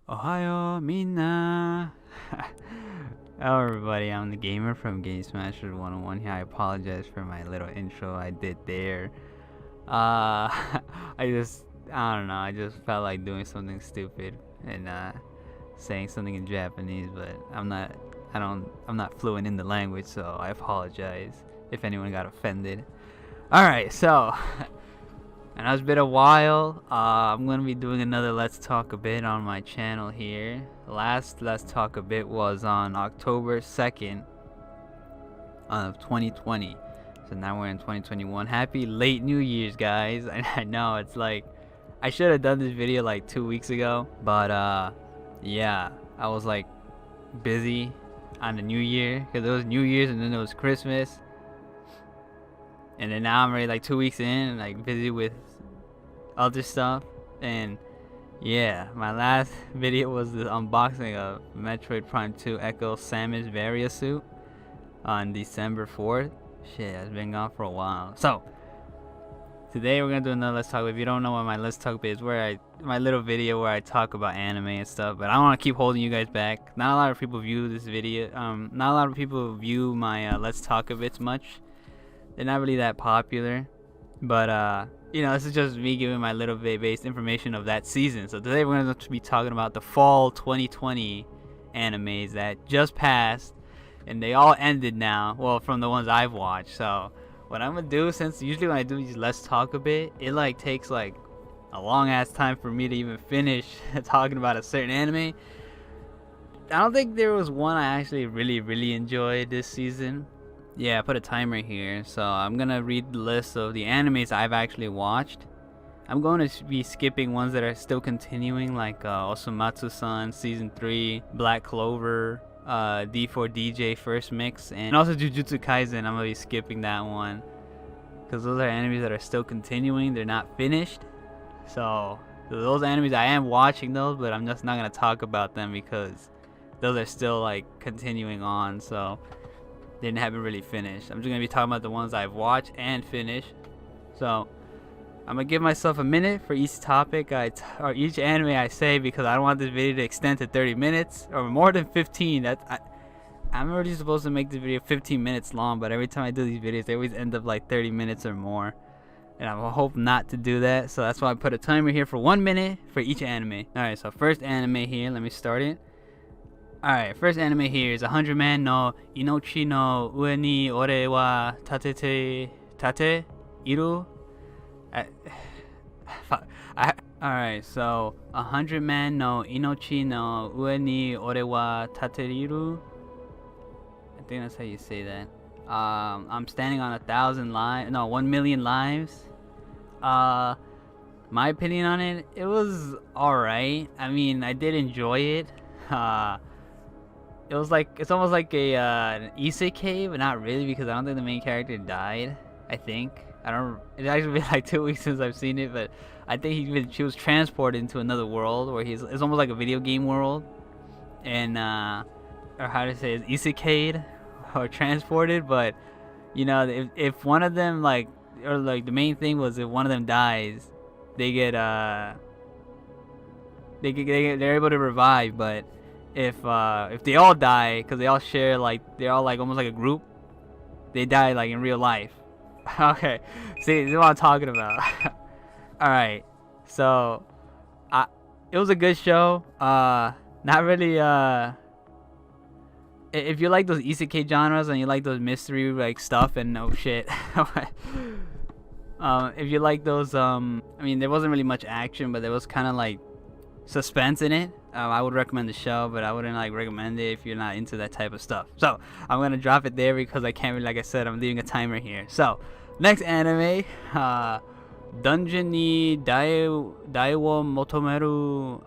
Ohayo minna. Hello everybody, I'm the gamer from Game Smashers 101 here. I apologize for my little intro I did there. I don't know, I just felt like doing something stupid and saying something in Japanese, but I'm not fluent in the language, so I apologize if anyone got offended. Alright, so and it's been a while. I'm gonna be doing another Let's Talk a Bit on my channel here. Last Let's Talk a Bit was on October 2nd of 2020. So now we're in 2021. Happy late New Year's, guys. I know it's like I should have done this video like 2 weeks ago, but yeah, I was like busy on the New Year because it was New Year's and then it was Christmas. And then now I'm already like 2 weeks in and like busy with other stuff. And yeah, my last video was the unboxing of Metroid Prime 2 Echo Samus Varia suit on December 4th. Shit, it's been gone for a while. So today we're gonna do another Let's Talk. If you don't know what my Let's Talk is, where my little video where I talk about anime and stuff. But I don't want to keep holding you guys back. Not a lot of people view this video. Not a lot of people view my Let's Talk a Bit much. They're not really that popular, but you know, this is just me giving my little bit based information of that season. So today we're going to be talking about the fall 2020 animes that just passed, and they all ended now. Well, from the ones I've watched. So what I'm gonna do, since usually when I do these Let's Talk a Bit, it like takes like a long ass time for me to even finish talking about a certain anime. I don't think there was one I actually really enjoyed this season. Yeah, I put a timer here, so I'm gonna read the list of the animes I've actually watched. I'm going to be skipping ones that are still continuing, like Osomatsu-san Season 3, Black Clover, D4DJ First Mix, and also Jujutsu Kaisen. I'm gonna be skipping that one because those are animes that are still continuing. They're not finished, so those animes I am watching those, but I'm just not gonna talk about them because those are still like continuing on. So they haven't really finished. I'm just gonna be talking about the ones I've watched and finished. So I'm gonna give myself a minute for each topic or each anime I say, because I don't want this video to extend to 30 minutes or more than 15. I'm already supposed to make this video 15 minutes long, but every time I do these videos, they always end up like 30 minutes or more. And I hope not to do that. So that's why I put a timer here for 1 minute for each anime. Alright, so first anime here, let me start it. Alright, first anime here is 100 Man no Inochi no Ue ni Ore wa Tate Iru. Alright, so 100 Man no Inochi no Ue ni Ore wa Tateiru. I think that's how you say that. I'm standing on 1,000 lives. No, 1 million lives. My opinion on it, it was alright. I mean, I did enjoy it. It was like, it's almost like an isekai, but not really, because I don't think the main character died. I think it's actually been like 2 weeks since I've seen it, but I think she was transported into another world where it's almost like a video game world, and or how to say it, isekai'd or transported. But you know, if one of them or the main thing was, if one of them dies, they get they're able to revive. But if they all die, because they all share, like they're all like almost like a group, they die like in real life. Okay, see, this is what I'm talking about. Alright, so it was a good show. Not really if you like those isekai genres and you like those mystery like stuff and no shit. If you like those, I mean, there wasn't really much action, but there was kind of like suspense in it. I would recommend the show, but I wouldn't like recommend it if you're not into that type of stuff. So I'm gonna drop it there because I can't really, like I said, I'm leaving a timer here. So next anime, Dungeon ni Daiwo Motomeru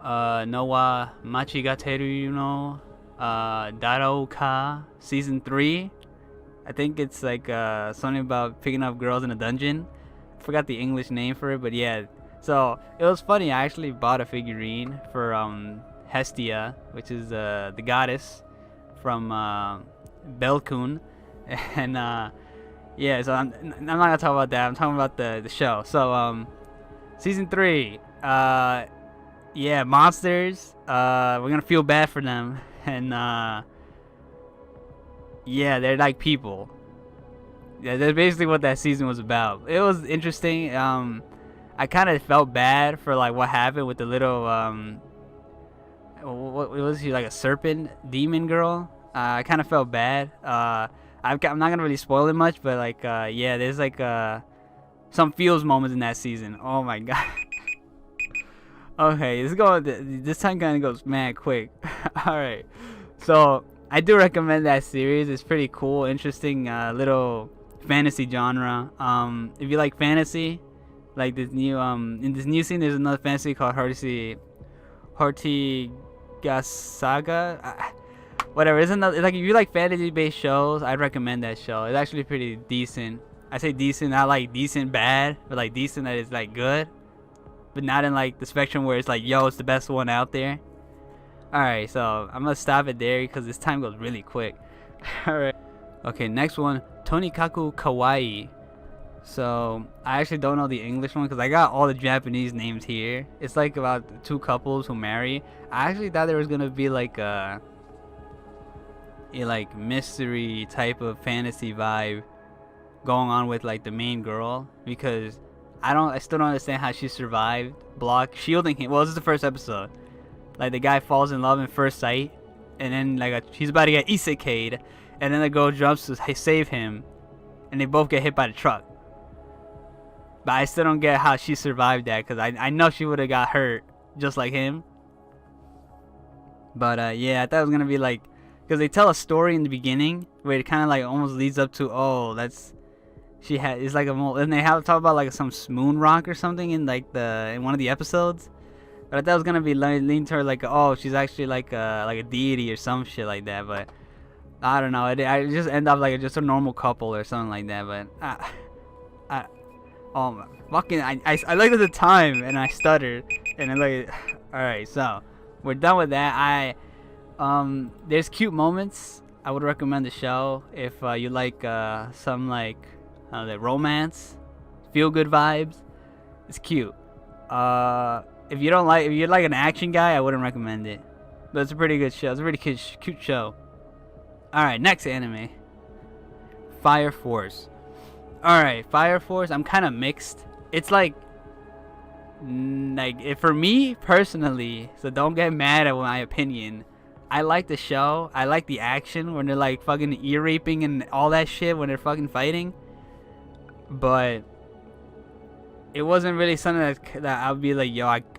no wa Machigateru no Darou ka Season 3. I think it's like something about picking up girls in a dungeon. I forgot the English name for it, but yeah. So it was funny. I actually bought a figurine for Hestia, which is the goddess from Belkun, and yeah. So I'm not gonna talk about that. I'm talking about the show. So Season 3. yeah, monsters. We're gonna feel bad for them, and yeah, they're like people. Yeah, that's basically what that season was about. It was interesting. I kind of felt bad for like what happened with the little what was she, like a serpent demon girl? I kind of felt bad. I'm not gonna really spoil it much, but like yeah, there's like some feels moments in that season. Oh my god. Okay, this time kind of goes mad quick. All right, so I do recommend that series. It's pretty cool, interesting little fantasy genre. If you like fantasy, like this new in this new scene, there's another fantasy called Hortigasaga. Whatever. It's like if you like fantasy based shows, I'd recommend that show. It's actually pretty decent. I say decent, not like decent bad, but like decent that is like good, but not in like the spectrum where it's like, yo, it's the best one out there. Alright, so I'm gonna stop it there because this time goes really quick. Alright. Okay, next one, Tonikaku Kawaii. So I actually don't know the English one because I got all the Japanese names here. It's like about two couples who marry. I actually thought there was gonna be like a like mystery type of fantasy vibe going on with like the main girl, because I still don't understand how she survived Block shielding him. Well, this is the first episode. Like the guy falls in love in first sight, and then like he's about to get isekai'd, and then the girl jumps to save him, and they both get hit by the truck. But I still don't get how she survived that, because I know she would have got hurt just like him. But yeah, I thought it was gonna be like, because they tell a story in the beginning where it kind of like almost leads up to, oh, that's it's like and they have to talk about like some moon rock or something in like in one of the episodes. But I thought it was gonna be leaning toward like, oh, she's actually like a deity or some shit like that. But I don't know. I just end up like just a normal couple or something like that. But oh fucking, I looked at the time and I stuttered and I'm like, all right, so we're done with that. There's cute moments. I would recommend the show if you like some like the romance, feel good vibes. It's cute. If you're like an action guy, I wouldn't recommend it. But it's a pretty good show. It's a pretty cute show. Alright, next anime. Fire Force. Alright, Fire Force, I'm kind of mixed. It's like for me personally, so don't get mad at my opinion. I like the show. I like the action when they're like fucking ear raping and all that shit when they're fucking fighting. But it wasn't really something that I would be like,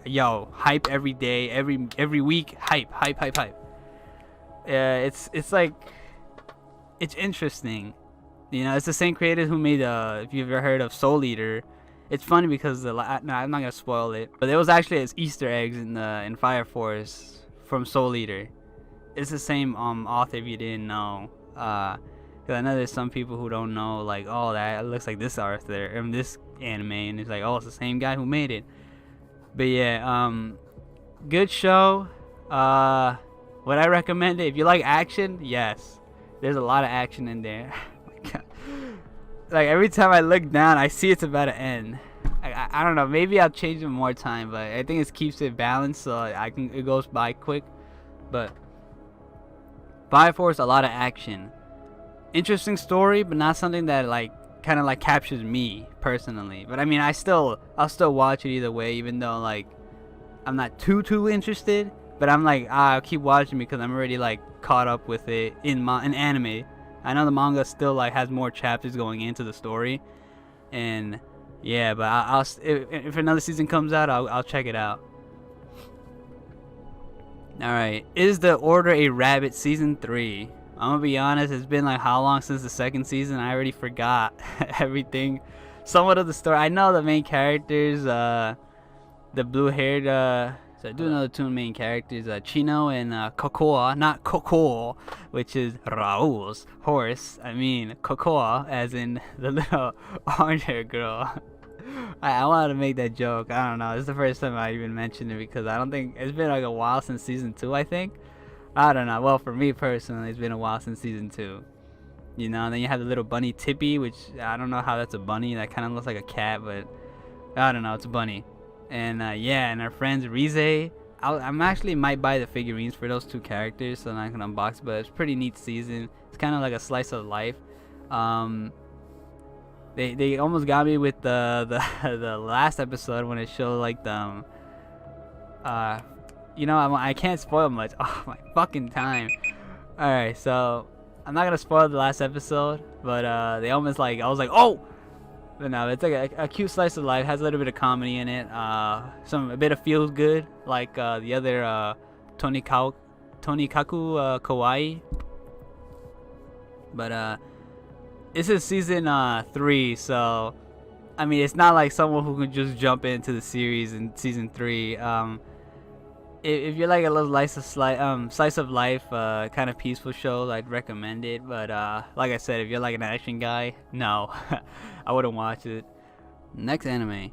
yo, hype every day, every week, hype. It's like, it's interesting. You know, it's the same creators who made if you've ever heard of Soul Eater. It's funny because no, I'm not gonna spoil it, but there was actually Easter eggs in Fire Force from Soul Eater. It's the same author, if you didn't know. Cause I know there's some people who don't know, like, oh, that looks like this author and this anime, and it's like, oh, it's the same guy who made it. But yeah, good show. Would I recommend it? If you like action, yes. There's a lot of action in there. Like every time I look down, I see it's about to end. I don't know. Maybe I'll change it more time, but I think it keeps it balanced, so it goes by quick. But Fire Force, a lot of action. Interesting story, but not something that like kind of like captures me personally. But I mean, I'll still watch it either way, even though like I'm not too interested. But I'm like, I'll keep watching because I'm already like caught up with it in anime. I know the manga still like has more chapters going into the story, and yeah, but if another season comes out, I'll check it out. All right, Is the Order a Rabbit season 3? I'm gonna be honest, it's been like how long since the second season? I already forgot everything, somewhat of the story. I know the main characters, the blue-haired. So I do know the two main characters, Chino and Cocoa, not Coco, which is Raul's horse. I mean Cocoa, as in the little orange-haired girl. I wanted to make that joke. I don't know. This is the first time I even mentioned it because I don't think it's been like a while since season 2. I think. I don't know. Well, for me personally, it's been a while since season 2. You know, and then you have the little bunny Tippy, which I don't know how that's a bunny. That kind of looks like a cat, but I don't know. It's a bunny. And yeah, and our friends Rize, I'm actually might buy the figurines for those two characters, so I can unbox. But it's a pretty neat season. It's kind of like a slice of life. They almost got me with the the last episode when it showed like the I can't spoil much. Oh my fucking time. All right, so I'm not gonna spoil the last episode, but they almost like I was like, oh. But no, it's like a cute slice of life. Has a little bit of comedy in it. A bit of feel good, like the other Tonikaku Kawaii. But this is season 3, so I mean it's not like someone who can just jump into the series in season 3. If you're like a little slice of life, kind of peaceful show, I'd recommend it. But like I said, if you're like an action guy, no, I wouldn't watch it. Next anime,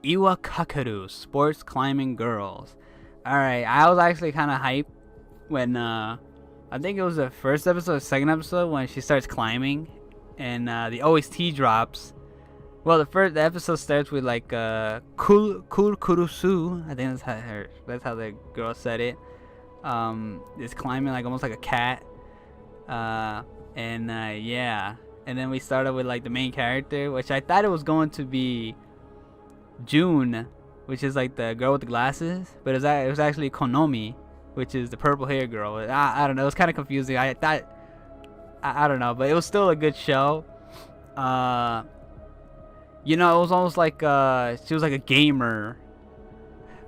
Iwa Kakaru, Sports Climbing Girls. All right, I was actually kind of hyped when I think it was the first episode, second episode when she starts climbing, and the OST drops. Well, the episode starts with like Kurusu. I think that's how the girl said it. Is climbing like almost like a cat. Yeah. And then we started with like the main character, which I thought it was going to be June, which is like the girl with the glasses, but it was actually Konomi, which is the purple hair girl. I don't know. It was kind of confusing. I thought I don't know, but it was still a good show. It was almost like she was like a gamer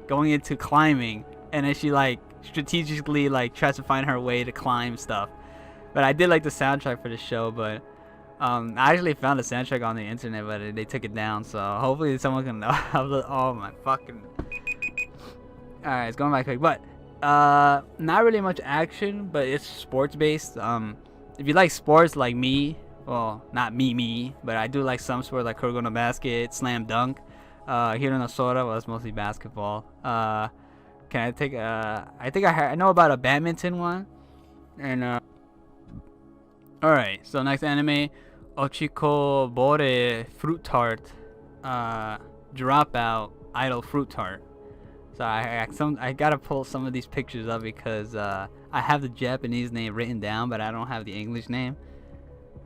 going into climbing, and then she like strategically like tries to find her way to climb stuff. But I did like the soundtrack for the show, but I actually found the soundtrack on the internet, but they took it down. So hopefully someone can. Oh my fucking! All right, it's going back quick, but not really much action, but it's sports based. If you like sports like me. Well, not me, but I do like some sport like Kuroko no Basket, Slam Dunk, Hiro no Sora. Well, it's mostly basketball. Can I take I think I know about a badminton one, and alright. So next anime, Ochiko Bore Fruit Tart, Dropout Idol Fruit Tart. So I gotta pull some of these pictures up because I have the Japanese name written down, but I don't have the English name.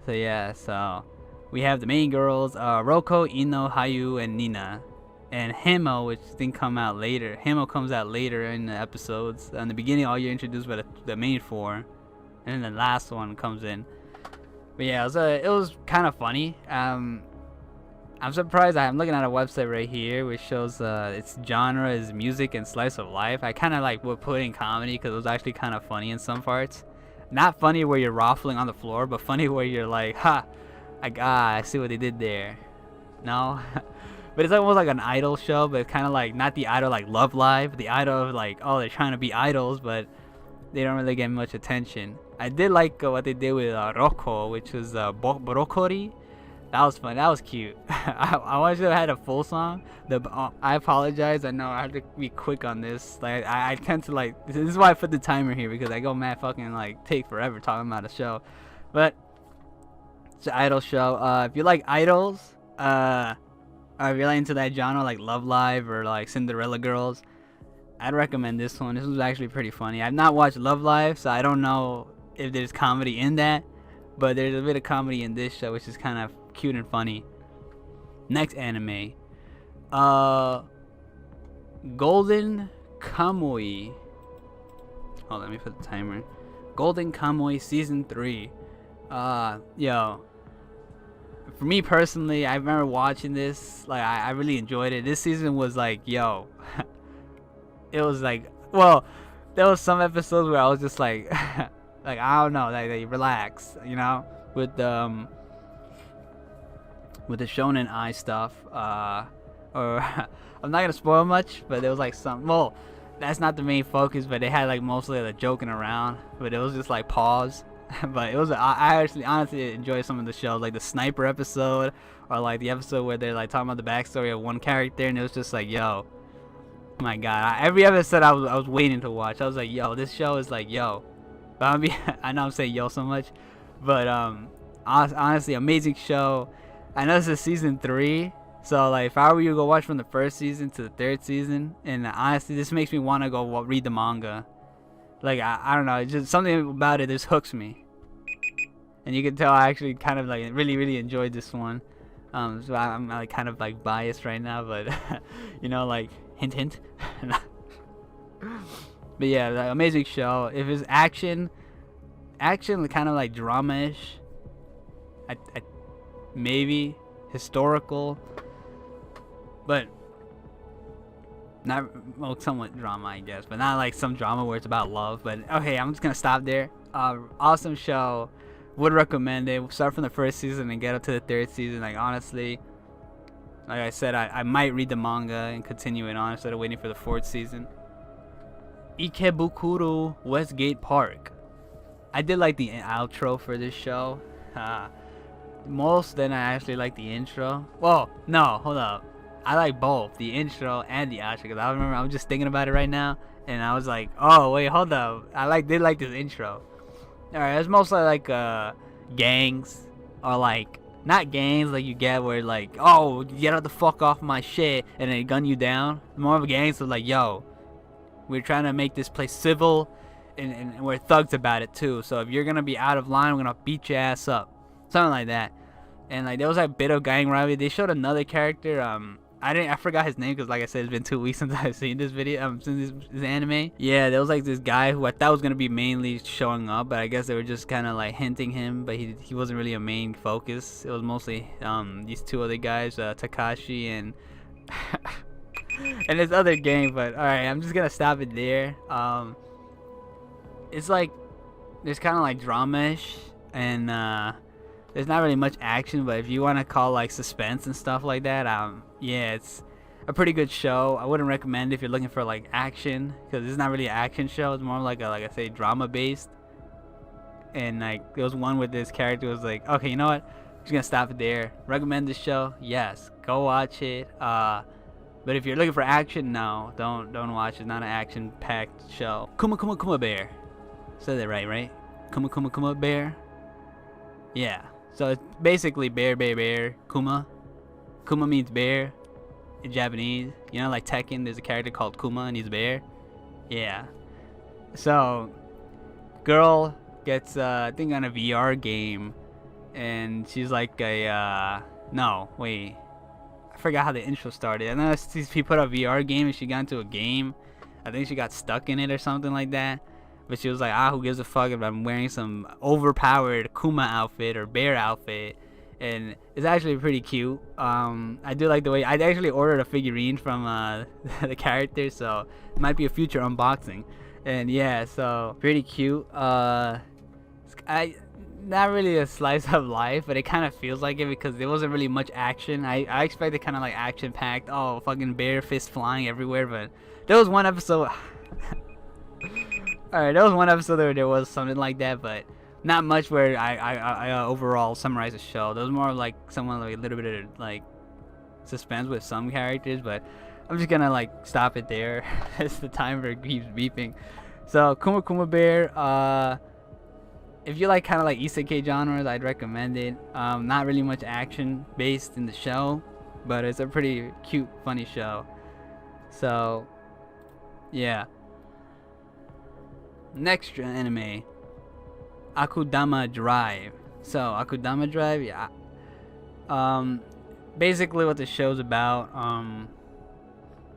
So yeah, so we have the main girls, Roko, Ino, Hayu, and Nina, and Himo, which didn't come out later. Himo comes out later in the episodes. In the beginning, all you're introduced by the main 4, and then the last one comes in. But yeah, it was kind of funny. I'm surprised. I'm looking at a website right here which shows its genre is music and slice of life. I kind of like would put in comedy because it was actually kind of funny in some parts. Not funny where you're raffling on the floor, but funny where you're like, ha, I see what they did there. No? But it's almost like an idol show, but it's kind of like, not the idol like Love Live, the idol of like, oh, they're trying to be idols, but they don't really get much attention. I did like what they did with Roko, which was Brokori. That was fun. That was cute. I wish I had a full song. I apologize. I know I have to be quick on this. Like I tend to like. This is why I put the timer here because I go mad fucking like take forever talking about a show, but it's an idol show. If you like idols, or if you're like into that genre like Love Live or like Cinderella Girls, I'd recommend this one. This was actually pretty funny. I've not watched Love Live, so I don't know if there's comedy in that, but there's a bit of comedy in this show, which is kind of cute and funny. Next anime, Golden Kamuy. Hold on, let me put the timer. Golden Kamuy season 3. Yo, for me personally, I remember watching this. Like, I really enjoyed it. This season was like, yo, it was like, well, there was some episodes where I was just like, like I don't know, like relax, with the Shonen Ai stuff. Or I'm not gonna spoil much, but there was like some. Well, that's not the main focus, but they had like mostly the joking around, but it was just like pause. But it was I actually honestly enjoyed some of the shows, like the sniper episode, or like the episode where they're like talking about the backstory of one character, and it was just like, yo, oh my god, every episode I was waiting to watch. I was like, yo, this show is like, yo. But I know I'm saying yo so much, but honestly, amazing show. I know this is season 3, So like, if I were you to go watch from the first season to the third season, and honestly, this makes me want to go read the manga. Like I don't know, it's just something about it just hooks me. And you can tell I actually kind of like really enjoyed this one. So I'm like kind of like biased right now, but you know, like hint. But yeah, the amazing show. If it's action kind of like drama-ish, I maybe historical, but not, well, somewhat drama, I guess, but not like some drama where it's about love. But okay, I'm just gonna stop there. Awesome show. Would recommend it. Start from the first season and get up to the third season. Like honestly, like I said, I might read the manga and continue it on instead of waiting for the fourth season. Ikebukuro Westgate Park. I did like the outro for this show. Most than I actually like the intro. Well, no, hold up. I like both the intro and the outro, because I remember I'm just thinking about it right now, and I was like, oh wait, hold up. Did like this intro. Alright, it's mostly like gangs, or like not gangs like you get where like, oh, get the fuck off my shit and they gun you down. More of a gang, so like, yo, we're trying to make this place civil, and we're thugs about it too. So if you're gonna be out of line, we're gonna beat your ass up, something like that. And like there was like a bit of gang rivalry. They showed another character. I forgot his name because like I said, it's been 2 weeks since I've seen this video. Since this anime. Yeah, there was like this guy who I thought was gonna be mainly showing up, but I guess they were just kind of like hinting him. But he wasn't really a main focus. It was mostly these two other guys, Takashi and and this other gang. But all right, I'm just gonna stop it there. It's like there's kind of like drama-ish, and there's not really much action, but if you want to call like suspense and stuff like that, yeah, it's a pretty good show. I wouldn't recommend it if you're looking for like action, because it's not really an action show. It's more like like I say, drama based. And like there was one with this character was like, okay, you know what? I'm just gonna stop it there. Recommend this show? Yes, go watch it. But if you're looking for action, no, don't watch. It's not an action-packed show. Kuma Bear. Said that right? Kuma Bear. Yeah. So it's basically bear. Kuma means bear in Japanese. You know, like Tekken, there's a character called Kuma and he's a bear. Yeah. So, girl gets, I think, on a VR game, and she's like a, no, wait. I forgot how the intro started. I know she put a VR game and she got into a game. I think she got stuck in it or something like that. But she was like, who gives a fuck if I'm wearing some overpowered Kuma outfit or bear outfit. And it's actually pretty cute. I do like the way, I actually ordered a figurine from the character, so it might be a future unboxing. And yeah, so pretty cute. Not really a slice of life, but it kind of feels like it because there wasn't really much action. I expected kind of like action packed. Oh, fucking bear fist flying everywhere, but there was one episode. Alright, there was one episode where there was something like that, but not much where I overall summarize the show. There was more like someone like a little bit of like suspense with some characters, but I'm just gonna like stop it there as the timer keeps beeping. So Kuma Bear, if you like kind of like isekai genres, I'd recommend it. Not really much action based in the show, but it's a pretty cute, funny show. So yeah. Next anime, Akudama Drive. So Akudama Drive, yeah. Basically what the show's about,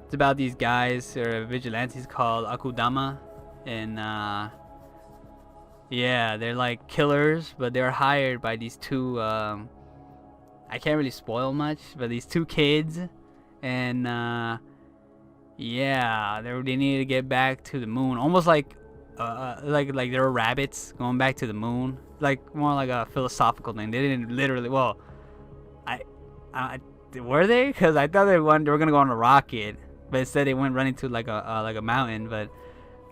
it's about these guys or vigilantes called Akudama, and yeah, they're like killers, but they're hired by these two. I can't really spoil much, but these two kids, and yeah, they need to get back to the moon, almost like there were rabbits going back to the moon, like more like a philosophical thing. They didn't literally, well, I were they? Because I thought they were gonna go on a rocket, but instead they went running to like a mountain. But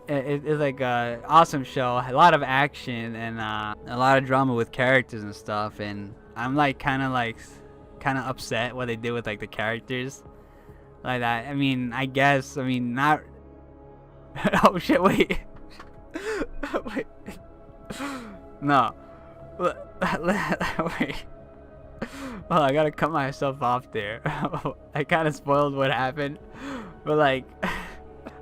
it's like a awesome show, a lot of action and a lot of drama with characters and stuff. And I'm like kind of upset what they did with like the characters, like that. I mean, not. Oh shit! Wait. Wait. No. Wait. Well, I gotta cut myself off there. I kind of spoiled what happened, but like,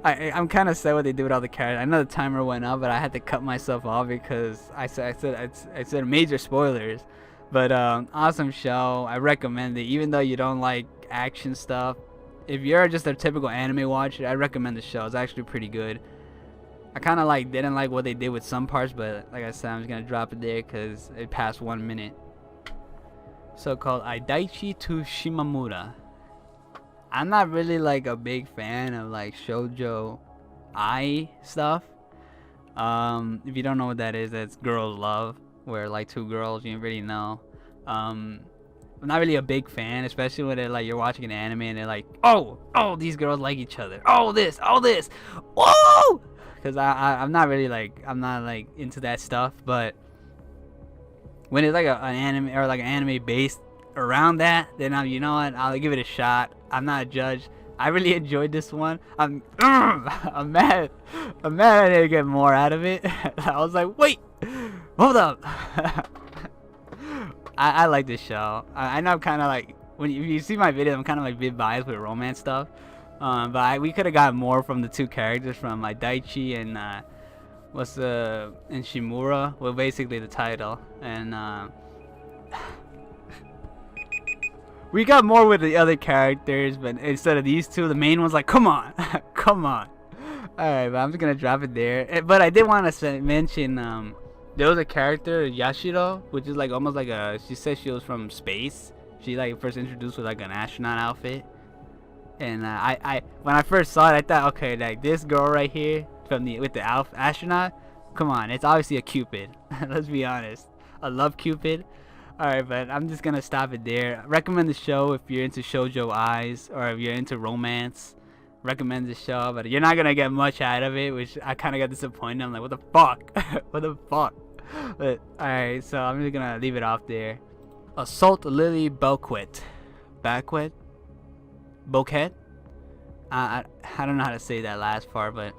I'm kind of sad what they do with all the characters. I know the timer went up, but I had to cut myself off because I said major spoilers. But awesome show. I recommend it, even though you don't like action stuff. If you're just a typical anime watcher, I recommend the show. It's actually pretty good. I kind of like didn't like what they did with some parts, but like I said, I'm just gonna drop it there because it passed 1 minute. So called Aidaichi to Shimamura. I'm not really like a big fan of like shoujo ai stuff. If you don't know what that is, that's girl love, where like two girls you really know. I'm not really a big fan, especially when they're like you're watching an anime and they're like, oh, these girls like each other. Oh this, whoa! Because I'm not really like into that stuff. But when it's like an anime or like an anime based around that, then you know what, I'll give it a shot. I'm not a judge. I really enjoyed this one. I'm mad I didn't get more out of it. I was like, wait, hold up. I like this show. I know I'm kind of like, if you see my video, I'm kind of like a bit biased with romance stuff. But we could have got more from the two characters, from Daichi and and Shimura. Well, basically the title, and we got more with the other characters, but instead of these two, the main one's like, come on, come on. Alright, but I'm just gonna drop it there. But I did want to mention, there was a character, Yashiro, which is like almost like she said she was from space. She like first introduced with like an astronaut outfit. And I when I first saw it, I thought, okay, like this girl right here with the astronaut, come on, it's obviously a Cupid. Let's be honest, a love Cupid. Alright, but I'm just gonna stop it there. Recommend the show if you're into shoujo eyes or if you're into romance. Recommend the show, but you're not gonna get much out of it, which I kind of got disappointed. I'm like, what the fuck? What the fuck? But alright, so I'm just gonna leave it off there. Assault Lily Bouquet. Bouquet? I don't know how to say that last part, but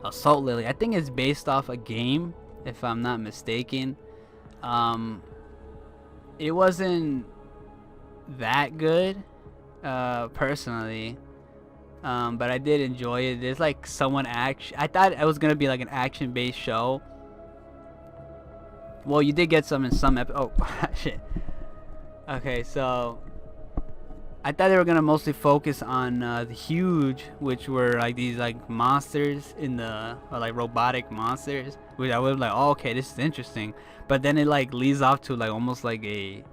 Assault Lily. I think it's based off a game, if I'm not mistaken. It wasn't that good, personally, but I did enjoy it. There's like somewhat action. I thought it was gonna be like an action-based show. Well, you did get some in some oh shit. Okay, so I thought they were gonna mostly focus on the Huge, which were like these like monsters or like robotic monsters, which I was like, oh, okay, this is interesting. But then it like leads off to like almost like a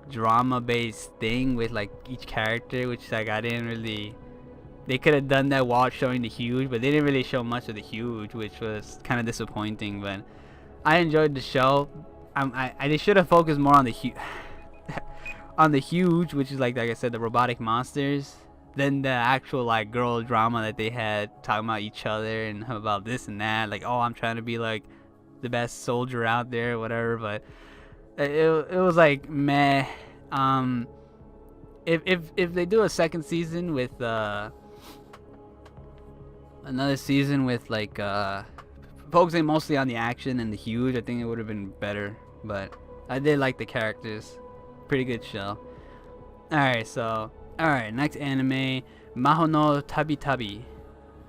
drama-based thing with like each character, which like I didn't really. They could have done that while showing the Huge, but they didn't really show much of the Huge, which was kind of disappointing. But I enjoyed the show. They should have focused more on the Huge, which is like I said, the robotic monsters, than the actual like girl drama that they had talking about each other and about this and that. Like, oh, I'm trying to be like the best soldier out there, whatever. But it was like meh. If they do a second season with another season with like focusing mostly on the action and the Huge, I think it would have been better. But I did like the characters. Pretty good show. Alright, next anime, Maho no Tabi Tabi.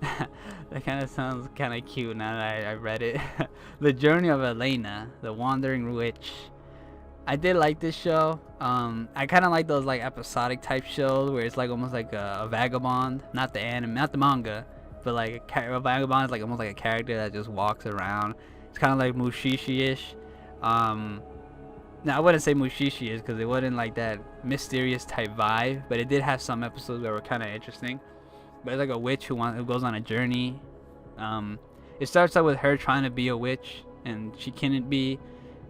That kind of sounds kind of cute now that I read it. The Journey of Elena, the Wandering Witch. I did like this show. I kind of like those like episodic type shows where it's like almost like a vagabond, not the anime, not the manga, but like a vagabond is like almost like a character that just walks around. It's kind of like Mushishi-ish. Now I wouldn't say Mushishi is because it wasn't like that mysterious type vibe, but it did have some episodes that were kind of interesting. But it's like a witch who goes on a journey. It starts out with her trying to be a witch and she couldn't be,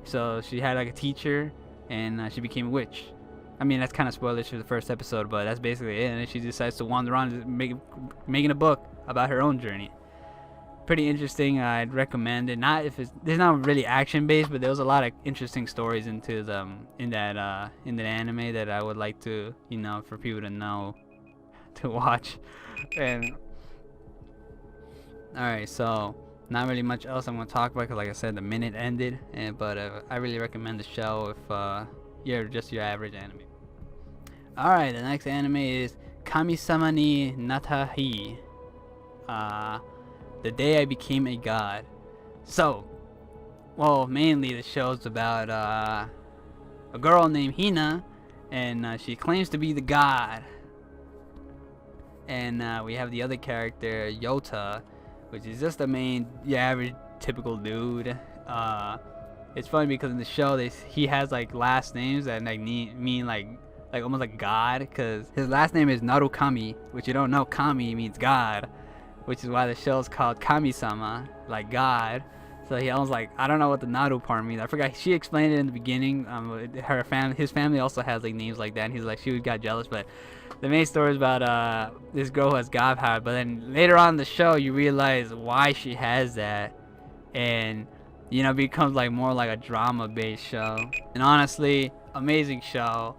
so she had like a teacher and she became a witch. I mean, that's kind of spoilers for the first episode, but that's basically it. And then she decides to wander around making a book about her own journey. Pretty interesting. I'd recommend it. There's not really action based, but there was a lot of interesting stories into them in that anime that I would like to, for people to know, to watch. And alright, so not really much else I'm gonna talk about because, like I said, the minute ended. But I really recommend the show you're just your average anime. Alright, the next anime is Kami-sama ni Natahi. The Day I Became a God. So, well, mainly the show's about a girl named Hina, and she claims to be the god. And we have the other character, Yota, which is just the main, average, typical dude. It's funny because in the show, he has like last names that like mean like almost like God, because his last name is Narukami, which you don't know, Kami means God, which is why the show's called Kami-sama, like God. So he almost like, I don't know what the Naru part means. I forgot. She explained it in the beginning. His family also has like names like that. And he's like, she got jealous. But the main story is about this girl who has God power. But then later on in the show, you realize why she has that, and becomes like more like a drama-based show. And honestly, amazing show.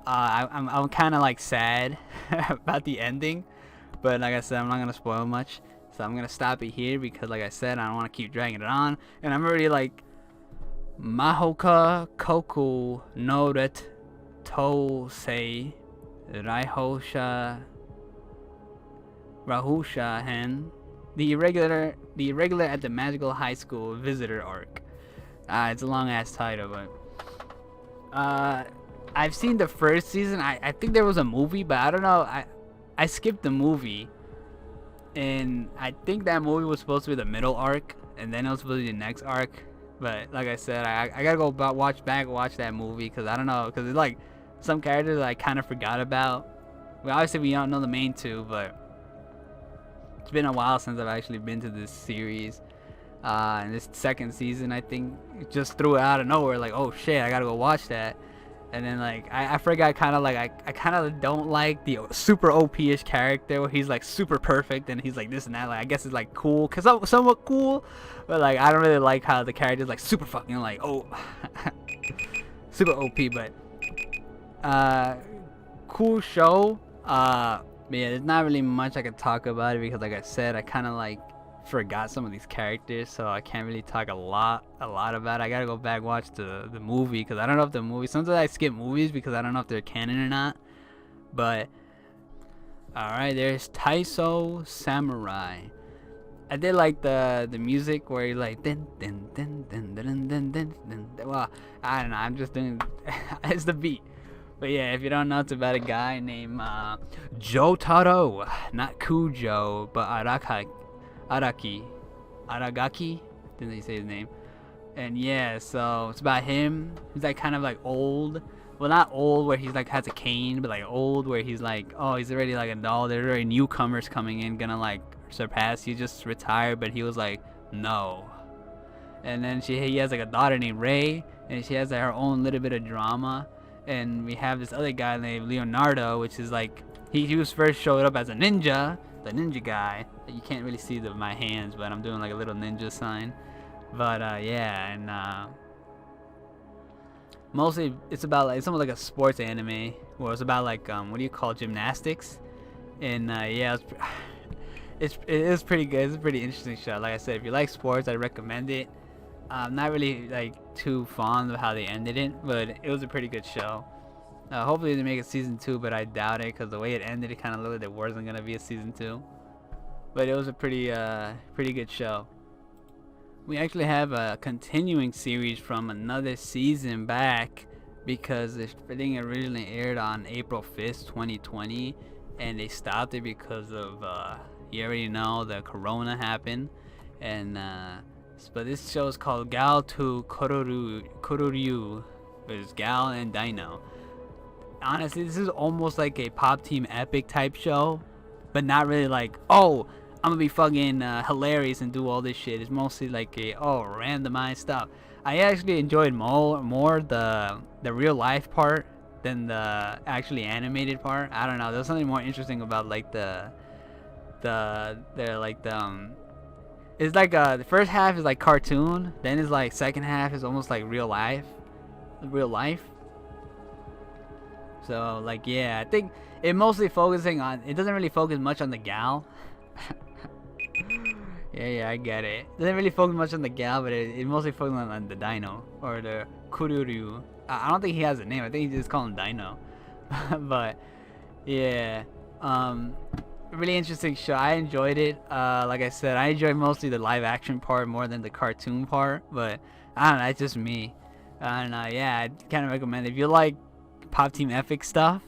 I'm kind of like sad about the ending, but like I said, I'm not gonna spoil much. So I'm gonna stop it here because, like I said, I don't want to keep dragging it on. And I'm already like Mahoka Koku no Ret Tosei Raihosha Rahusha Hen, the irregular at the magical high school visitor arc. It's a long ass title, but I've seen the first season. I think there was a movie, but I don't know. I skipped the movie. And I think that movie was supposed to be the middle arc, and then it was supposed to be the next arc. But like I said, I gotta go watch that movie, because I don't know, because it's like some characters that I kind of forgot about. Well, obviously we don't know the main two, but it's been a while since I've actually been to this series. And this second season, I think, just threw it out of nowhere, like, oh shit, I gotta go watch that. And then like I forgot, kind of like I kind of don't like the super OP-ish character where he's like super perfect and he's like this and that. Like I guess it's like cool, cause somewhat cool, but like I don't really like how the character's like super fucking like super OP. But cool show. Yeah, there's not really much I can talk about it because, like I said, I kind of like forgot some of these characters, so I can't really talk a lot about it. I gotta go back watch the movie, because I don't know if the movie, sometimes I skip movies because I don't know if they're canon or not. But alright, there's Taiso Samurai. I did like the music where you like din din din din din din din din. Well, I don't know, I'm just doing it's the beat. But yeah, if you don't know, it's about a guy named Jotaro, not Kujo, but Aragaki, didn't they say his name? And yeah, so it's about him. He's like kind of like old. Well, not old where he's like has a cane, but like old where he's like, oh, he's already like an adult. There are already newcomers coming in, gonna like surpass. He just retired, but he was like, no. And then he has like a daughter named Ray, and she has like, her own little bit of drama. And we have this other guy named Leonardo, which is like, he was first showed up as a ninja. The ninja guy. You can't really see my hands, but I'm doing like a little ninja sign. But yeah, and mostly it's about like, it's almost like a sports anime where it's about like what do you call gymnastics. And yeah, it is pretty good. It's a pretty interesting show. Like I said, if you like sports, I recommend it. I'm not really like too fond of how they ended it, but it was a pretty good show. Hopefully they make a season 2, but I doubt it, because the way it ended, it kind of looked like there wasn't gonna be a season 2. But it was a pretty good show. We actually have a continuing series from another season back, because the thing originally aired on April 5th, 2020, and they stopped it because of you already know, the corona happened. And but this show is called Gal to Kororyu, which is Gal and Dino. Honestly, this is almost like a Pop Team Epic type show, but not really like, oh, I'm gonna be fucking hilarious and do all this shit. It's mostly like a randomized stuff. I actually enjoyed more the real life part than the actually animated part. I don't know. There's something more interesting about like the it's like the first half is like cartoon, then it's like second half is almost like real life. So like yeah, I think it mostly focusing on, it doesn't really focus much on the gal. Yeah, I get it. It doesn't really focus much on the gal, but it mostly focuses on the dino or the Kururu. I don't think he has a name. I think he just call him Dino. But yeah, really interesting show. I enjoyed it. Like I said, I enjoyed mostly the live action part more than the cartoon part. But I don't know. It's just me. I don't know. Yeah, I kind of recommend it. If you like Pop Team Epic stuff,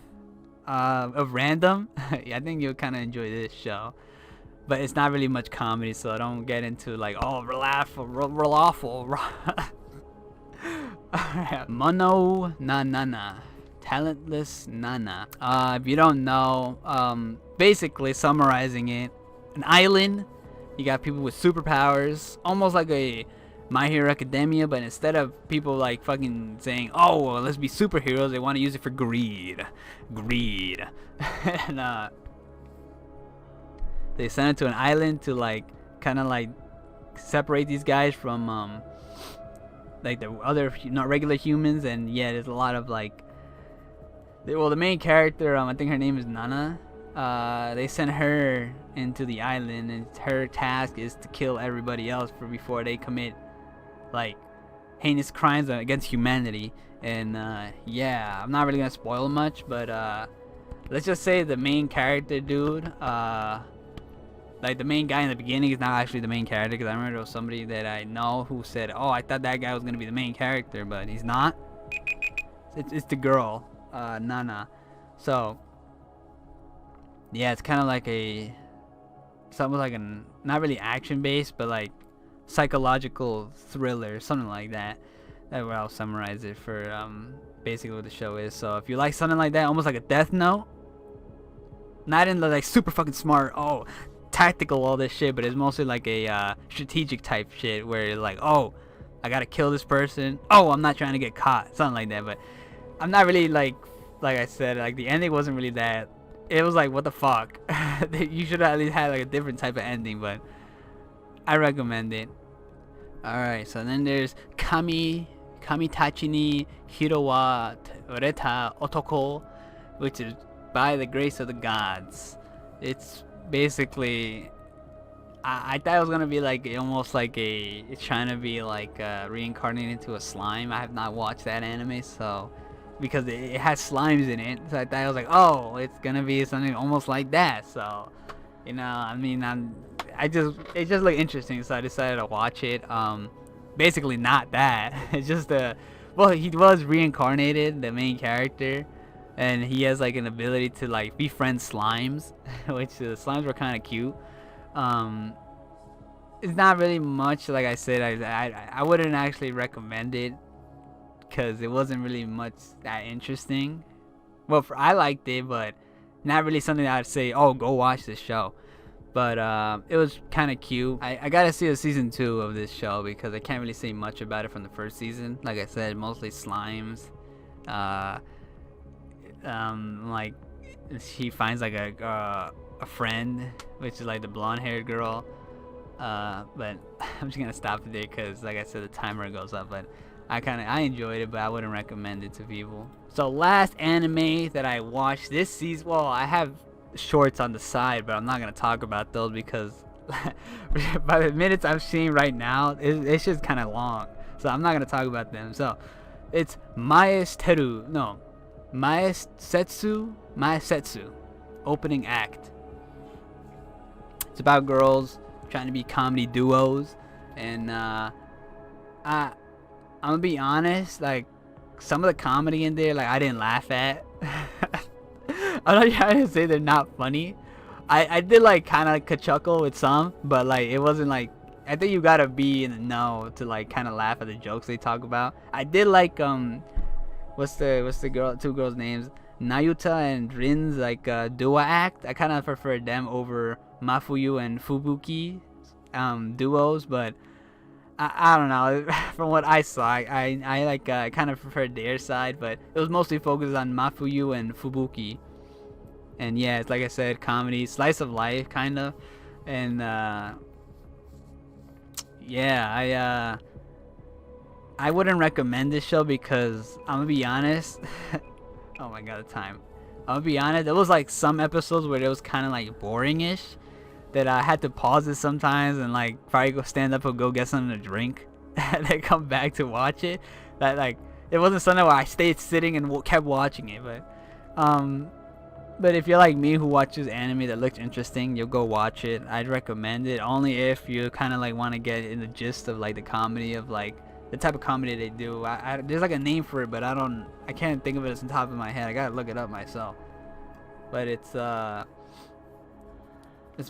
of random, I think you'll kind of enjoy this show. But it's not really much comedy, so I don't get into like, oh, real awful. Mono na Nana, talentless Nana. If you don't know, basically summarizing it, an island. You got people with superpowers, almost like a My Hero Academia, but instead of people like fucking saying, oh, well, let's be superheroes, they want to use it for greed. And they sent it to an island to like kind of like separate these guys from like the other not regular humans. And yeah, there's a lot of like, well, the main character, I think her name is Nana. They sent her into the island, and her task is to kill everybody else before they commit like heinous crimes against humanity. And yeah, I'm not really gonna spoil much, but let's just say the main character dude, like the main guy in the beginning is not actually the main character, because I remember there was somebody that I know who said, oh, I thought that guy was gonna be the main character, but he's not. It's the girl, Nana. So yeah, it's kind of like something like not really action based, but like psychological thriller, something like that. That's where I'll summarize it for basically what the show is. So if you like something like that, almost like a Death Note, not in the like super fucking smart, oh, tactical, all this shit, but it's mostly like a strategic type shit where you're like, oh, I gotta kill this person, oh, I'm not trying to get caught, something like that. But I'm not really like I said, like the ending wasn't really that. It was like, what the fuck. You should have at least had like a different type of ending, but I recommend it. Alright, so then there's Kamitachi ni Hiro wa Toreta Otoko, which is by the grace of the gods. It's basically, I thought it was gonna be like almost like it's trying to be like reincarnated into a slime. I have not watched that anime, so because it has slimes in it, so I thought I was like, oh, it's gonna be something almost like that. So, you know, I mean, it just looked interesting, so I decided to watch it. Basically not that. It's just well, he was reincarnated, the main character, and he has like an ability to like befriend slimes, which the slimes were kind of cute. It's not really much, like I said. I wouldn't actually recommend it because it wasn't really much that interesting. Well, I liked it, but not really something that I'd say, oh, go watch this show. But it was kind of cute. I gotta see a season 2 of this show because I can't really say much about it from the first season. Like I said, mostly slimes. Like she finds like a friend, which is like the blonde-haired girl. But I'm just gonna stop it there because, like I said, the timer goes up. But I enjoyed it, but I wouldn't recommend it to people. So last anime that I watched this season, well, I have shorts on the side, but I'm not gonna talk about those because by the minutes I'm seeing right now, it's just kind of long, so I'm not gonna talk about them. So it's Maesetsu opening act. It's about girls trying to be comedy duos, and I'm gonna be honest, like some of the comedy in there, like I didn't laugh at. I'm not trying to say they're not funny. I did like kind of chuckle with some, but like it wasn't like, I think you gotta be in the know to like kind of laugh at the jokes they talk about. I did like what's the two girls' names, Nayuta and Rin's like duo act. I kind of preferred them over Mafuyu and Fubuki duos, but I don't know. From what I saw, I like kind of preferred their side, but it was mostly focused on Mafuyu and Fubuki. And yeah, it's like I said, comedy, slice of life, kind of. And yeah, I wouldn't recommend this show because I'm gonna be honest. Oh my god, the time. I'm gonna be honest. There was like some episodes where it was kind of like boring-ish. that I had to pause it sometimes and like probably go stand up or go get something to drink and then come back to watch it. That like it wasn't something where I stayed sitting and kept watching it, but if you're like me who watches anime that looks interesting, you'll go watch it. I'd recommend it only if you kind of like want to get in the gist of like the comedy of like the type of comedy they do. There's like a name for it, but I can't think of it off the top of my head. I gotta look it up myself. But it's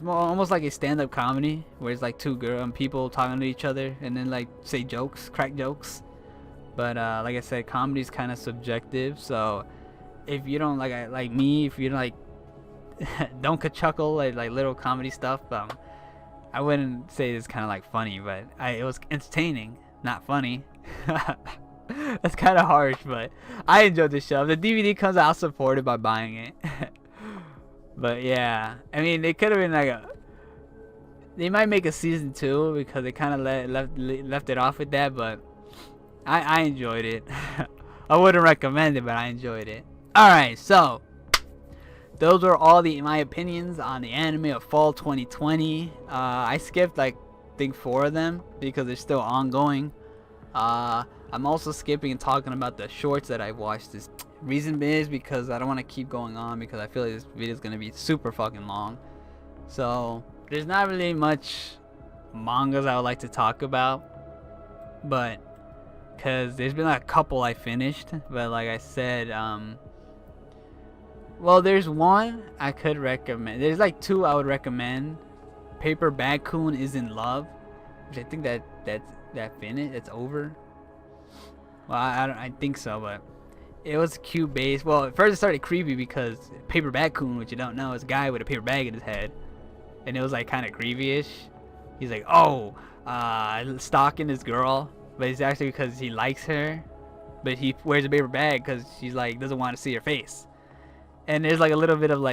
more almost like a stand-up comedy where it's like two people talking to each other and then like say jokes, crack jokes. But like I said, comedy is kind of subjective, so if you don't like me, if you like don't chuckle like little comedy stuff, I wouldn't say it's kind of like funny, but it was entertaining, not funny. That's kind of harsh, but I enjoyed the show. If the DVD comes out, I'll support it by buying it. But yeah, I mean, they could have been like they might make a season 2 because they kind of left it off with that, but I enjoyed it. I wouldn't recommend it, but I enjoyed it. Alright, so those were all my opinions on the anime of fall 2020. I skipped like I think 4 of them because they're still ongoing. I'm also skipping and talking about the shorts that I watched. This reason is because I don't want to keep going on because I feel like this video is going to be super fucking long. So there's not really much mangas I would like to talk about, but because there's been like a couple I finished, but like I said, well, there's one I could recommend. There's like 2 I would recommend. Paper Bag-kun is in Love, which I think that's finished. It's over. Well, I think so, but it was cute base. Well, at first it started creepy because Paper Bag-kun, which you don't know, is a guy with a paper bag in his head, and it was like kind of creepy-ish. He's like, oh, stalking this girl, but it's actually because he likes her, but he wears a paper bag because she's like doesn't want to see her face. And there's like a little bit of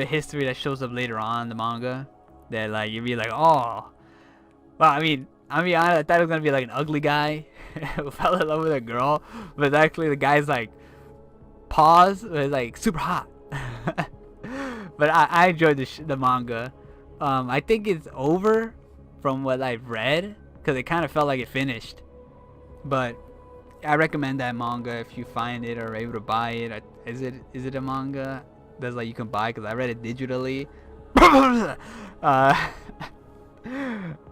history that shows up later on in the manga that like you'd be like, oh, well, I mean, I'll be honest, I thought it was gonna be like an ugly guy who fell in love with a girl, but actually the guy's like was like super hot. But I enjoyed the manga. I think it's over from what I've read because it kind of felt like it finished. But I recommend that manga if you find it or are able to buy it. Is it a manga that's like you can buy? Because I read it digitally.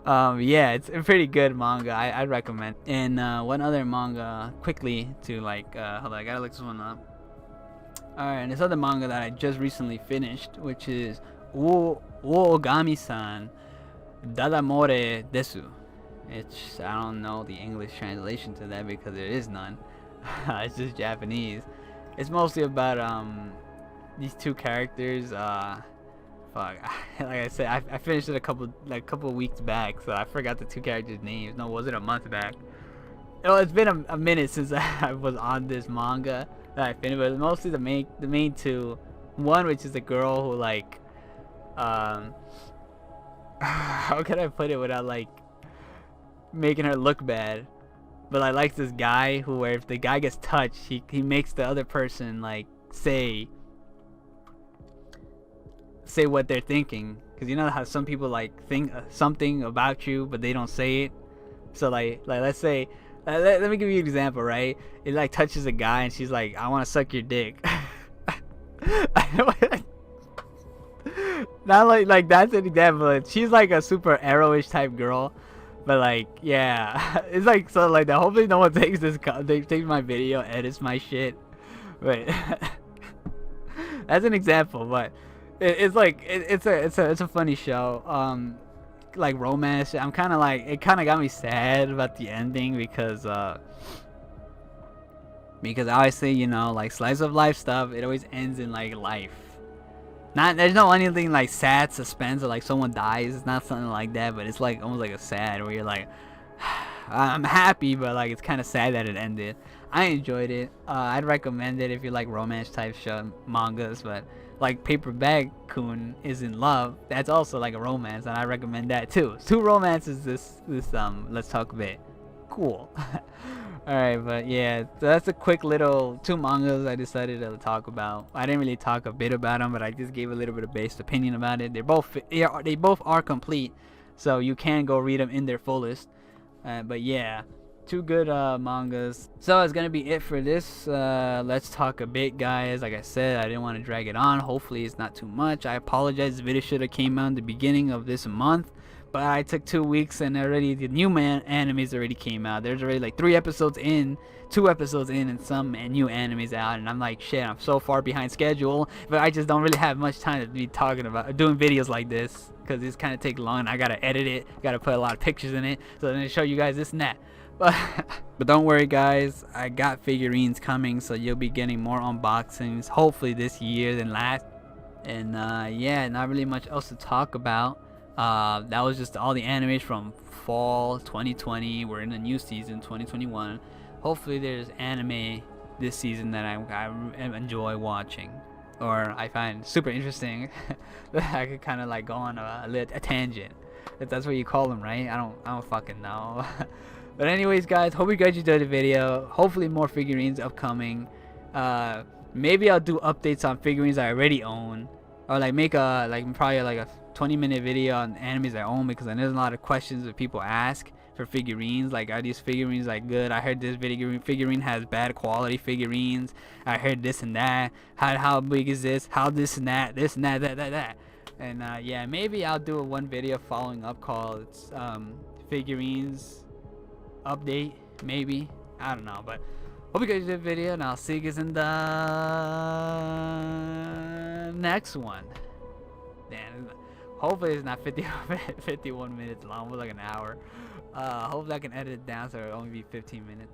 Yeah, it's a pretty good manga. I'd recommend. And one other manga quickly to like hold on, I gotta look this one up. Alright, and this other manga that I just recently finished, which is Ogami-san Dadamore Desu. I don't know the English translation to that because there is none. It's just Japanese. It's mostly about these 2 characters. Fuck. Like I said, I finished it a couple weeks back, so I forgot the 2 characters' names. No, was it a month back? Oh, it's been a minute since I was on this manga that I finished, but it's mostly the main 2. One, which is a girl who like how can I put it without like making her look bad, but I like this guy who, where if the guy gets touched, he makes the other person like say what they're thinking, because you know how some people like think something about you but they don't say it. So like let's say let me give you an example, right? It like touches a guy and she's like, I want to suck your dick. Not like that's an example. She's like a super arrowish type girl, but like yeah, it's like, so like that. Hopefully no one takes my video, edits my shit, but that's an example. But it's like it's a funny show. Like romance. I'm kind of like, it kind of got me sad about the ending because obviously, you know, like slice of life stuff, it always ends in like life. There's no anything like sad suspense or like someone dies. It's not something like that, but it's like almost like a sad where you're like, I'm happy, but like it's kind of sad that it ended. I enjoyed it. I'd recommend it if you like romance type mangas, but like Paper Bag-kun is in Love. That's also like a romance, and I recommend that too. 2 romances this let's talk a bit. Cool. Alright, but yeah, so that's a quick little 2 mangas I decided to talk about. I didn't really talk a bit about them, but I just gave a little bit of based opinion about it. They both are complete, so you can go read them in their fullest. But yeah, 2 good mangas. So it's gonna be it for this. Let's talk a bit, guys. Like I said, I didn't want to drag it on. Hopefully it's not too much. I apologize. The video should have came out in the beginning of this month, but I took 2 weeks and already the new animes already came out. There's already like 3 episodes in, 2 episodes in, and some new animes out. And I'm like, shit, I'm so far behind schedule. But I just don't really have much time to be talking about doing videos like this, because this kind of takes long. I gotta edit it, gotta put a lot of pictures in it, so then show you guys this and that. But don't worry, guys, I got figurines coming, so you'll be getting more unboxings hopefully this year than last. And yeah, not really much else to talk about. That was just all the animes from fall 2020. We're in a new season, 2021. Hopefully there's anime this season that I enjoy watching, or I find super interesting. That I could kind of like go on a tangent, if that's what you call them, right? I don't fucking know. But anyways, guys, hope you guys enjoyed the video. Hopefully more figurines upcoming. Maybe I'll do updates on figurines I already own, or like make a probably like a 20-minute video on animes I own, because I know there's a lot of questions that people ask for figurines, like, are these figurines like good? I heard this figurine has bad quality figurines. I heard this and that. How big is this? How this and that, that. And yeah, maybe I'll do one video following up called figurines update, maybe. I don't know, but hope you guys enjoyed the video, and I'll see you guys in the next one. Damn, hopefully it's not 51 minutes long, but like an hour. Hopefully I can edit it down so it'll only be 15 minutes.